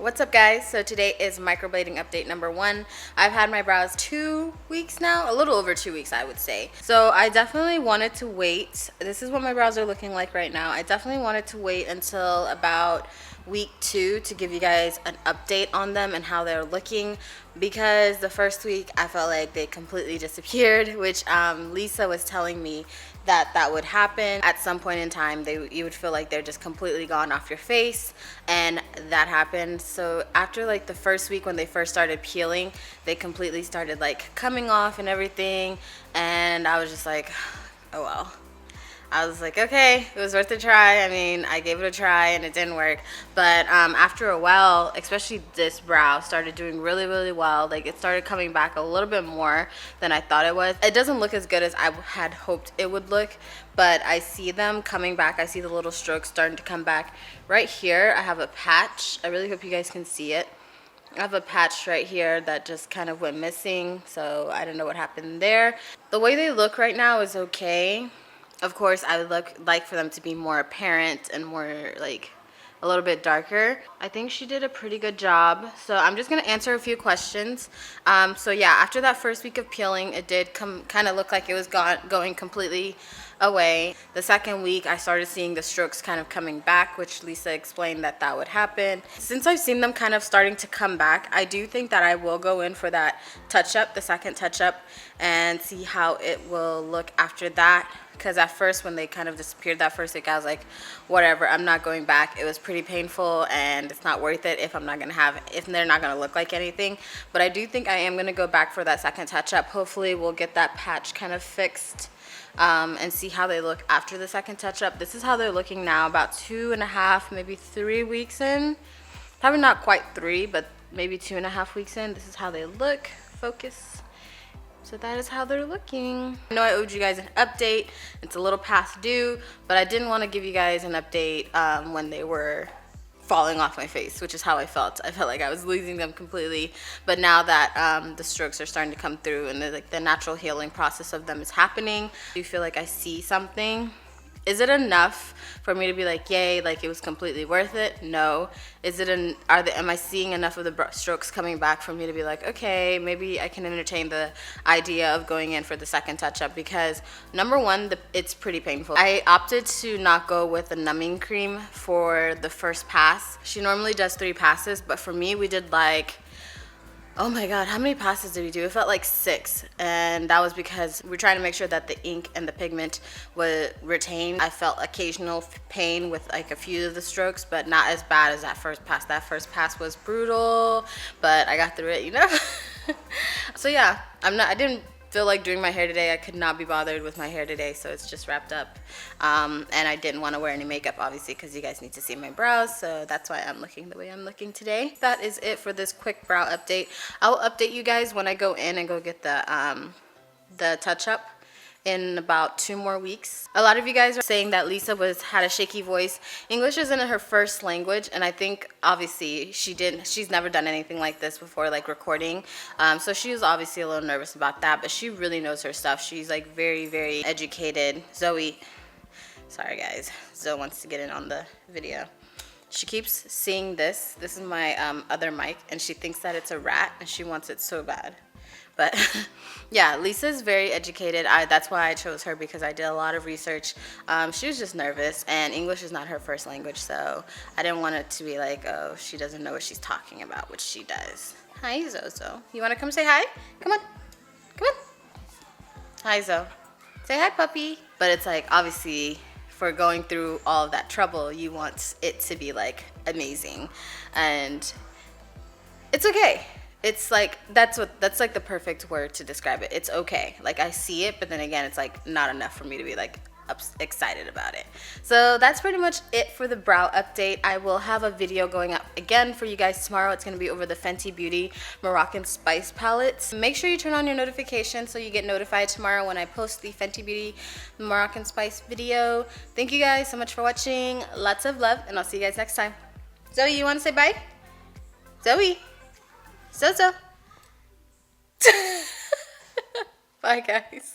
What's up, guys? So today is microblading update number 1. I've had my brows 2 weeks now, a little over 2 weeks I would say. So I definitely wanted to wait. This is what my brows are looking like right now. I definitely wanted to wait until about week 2 to give you guys an update on them and how they're looking, because the first week I felt like they completely disappeared, which Leeza was telling me that would happen at some point in time. You would feel like they're just completely gone off your face, and that happened. So after like the first week when they first started peeling, they completely started like coming off and everything, and I was just like, oh well. I was like, okay, it was worth a try. I mean, I gave it a try and it didn't work. But after a while, especially this brow started doing really, really well. Like, it started coming back a little bit more than I thought it was. It doesn't look as good as I had hoped it would look, but I see them coming back. I see the little strokes starting to come back. Right here, I have a patch. I really hope you guys can see it. I have a patch right here that just kind of went missing, so I don't know what happened there. The way they look right now is okay. Of course, I would like for them to be more apparent and more like a little bit darker. I think she did a pretty good job. So I'm just gonna answer a few questions. So yeah, after that first week of peeling, it did kind of look like it was going completely away. The second week, I started seeing the strokes kind of coming back, which Leeza explained that would happen. Since I've seen them kind of starting to come back, I do think that I will go in for that touch-up, the second touch-up, and see how it will look after that. Because at first, when they kind of disappeared that first week, I was like, whatever, I'm not going back. It was pretty painful and it's not worth it if they're not gonna look like anything. But I do think I am gonna go back for that second touch-up. Hopefully we'll get that patch kind of fixed and see how they look after the second touch-up. This is how they're looking now, about 2.5, maybe 3 weeks in. Probably not quite 3, but maybe 2.5 weeks in. This is how they look. Focus. So that is how they're looking. I know I owed you guys an update. It's a little past due, but I didn't want to give you guys an update when they were falling off my face, which is how I felt. I felt like I was losing them completely. But now that the strokes are starting to come through and the natural healing process of them is happening, I do feel like I see something. Is it enough for me to be like, yay, like it was completely worth it? No. Am I seeing enough of the strokes coming back for me to be like, okay, maybe I can entertain the idea of going in for the second touch-up? Because number one, it's pretty painful. I opted to not go with a numbing cream for the first pass. She normally does 3 passes, but for me, we did like, oh my god, how many passes did we do? It felt like 6, and that was because we're trying to make sure that the ink and the pigment was retained. I felt occasional pain with like a few of the strokes, but not as bad as that first pass. That first pass was brutal, but I got through it, you know? So yeah, I didn't feel like doing my hair today. I could not be bothered with my hair today, so it's just wrapped up. And I didn't want to wear any makeup, obviously, because you guys need to see my brows, so that's why I'm looking the way I'm looking today. That is it for this quick brow update. I'll update you guys when I go in and go get the touch-up in about 2 more weeks. A lot of you guys are saying that Leeza had a shaky voice. English isn't her first language, and I think obviously she's never done anything like this before, like recording. So she was obviously a little nervous about that, but she really knows her stuff. She's like very, very educated. Sorry guys, Zoe wants to get in on the video. She keeps seeing this. This is my other mic, and she thinks that it's a rat, and she wants it so bad. But yeah, Lisa's very educated. That's why I chose her, because I did a lot of research. She was just nervous, and English is not her first language, so I didn't want it to be like, oh, she doesn't know what she's talking about, which she does. Hi, Zozo. You want to come say hi? Come on. Come on. Hi, Zo. Say hi, puppy. But it's like, obviously, for going through all of that trouble, you want it to be like amazing, and it's okay. It's like that's like the perfect word to describe it. It's okay. Like, I see it, but then again, it's like not enough for me to be like excited about it. So that's pretty much it for the brow update. I will have a video going up again for you guys tomorrow. It's going to be over the Fenty Beauty Moroccan Spice palettes. Make sure you turn on your notifications so you get notified tomorrow when I post the Fenty Beauty Moroccan Spice video. Thank you guys so much for watching. Lots of love, and I'll see you guys next time. Zoe, you want to say bye? Zoe? Zozo. Bye, guys.